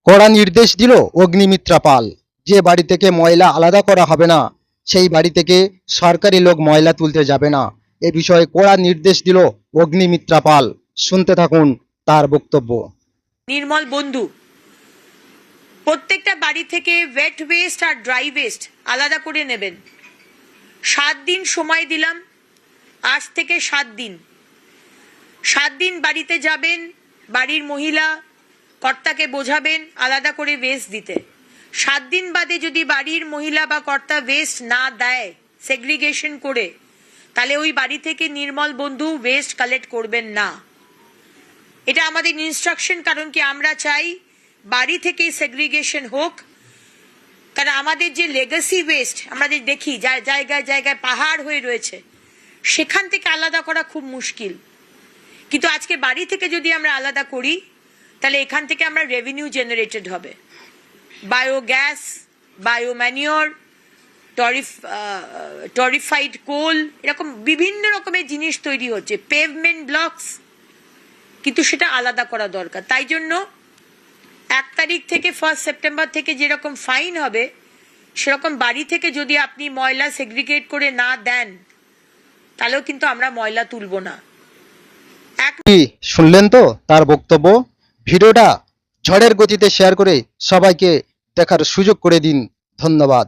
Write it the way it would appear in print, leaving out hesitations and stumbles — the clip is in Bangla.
কড়া নির্দেশ দিল অগ্নিমিত্রা পাল, যে বাড়ি থেকে ময়লা আলাদা করা হবে না সেই বাড়ি থেকে সরকারি লোক ময়লা তুলতে যাবে না। এ বিষয়ে কড়া নির্দেশ দিল অগ্নিমিত্রা পাল। শুনতে থাকুন তার বক্তব্য। নির্মল বন্ধু, প্রত্যেকটা বাড়ি থেকে ওয়েট ওয়েস্ট আর ড্রাই ওয়েস্ট আলাদা করে নেবেন। 7 দিন সময় দিলাম, আজ থেকে 7 দিন। 7 দিন বাড়িতে যাবেন, বাড়ির মহিলা কর্তাকে বোঝাবেন আলাদা করে ওয়েস্ট দিতে। 7 দিন বাদে যদি বাড়ির মহিলা বা কর্তা ওয়েস্ট না দেয় সেগ্রিগেশন করে, তাহলে ওই বাড়ি থেকে নির্মল বন্ধু ওয়েস্ট কালেক্ট করবেন না। এটা আমাদের ইনস্ট্রাকশন, কারণ কি আমরা চাই বাড়ি থেকে সেগ্রিগেশন হোক। কারণ আমাদের যে লেগাসি ওয়েস্ট আমরা যে দেখি জায়গায় জায়গায় পাহাড় হয়ে রয়েছে, সেখান থেকে আলাদা করা খুব মুশকিল। কিন্তু আজকে বাড়ি থেকে যদি আমরা আলাদা করি, তাহলে এখান থেকে আমরা রেভিনিউ জেনারেটেড হবে। বায়োগ্যাস, বায়োম্যানিওর, টরিফাইড কোল, এরকম বিভিন্ন রকমের জিনিস তৈরি হচ্ছে, পেভমেন্ট ব্লকস, কিন্তু সেটা আলাদা করা দরকার। তাই জন্য 1 তারিখ থেকে 1 সেপ্টেম্বর থেকে যেরকম ফাইন হবে, সেরকম বাড়ি থেকে যদি আপনি ময়লা সেগ্রিগেট করে না দেন, তাহলেও কিন্তু আমরা ময়লা তুলব না। শুনলেন তো তার বক্তব্য। ভিডিওটা ঝড়ের গতিতে শেয়ার করে সবাইকে দেখার সুযোগ করে দিন। ধন্যবাদ।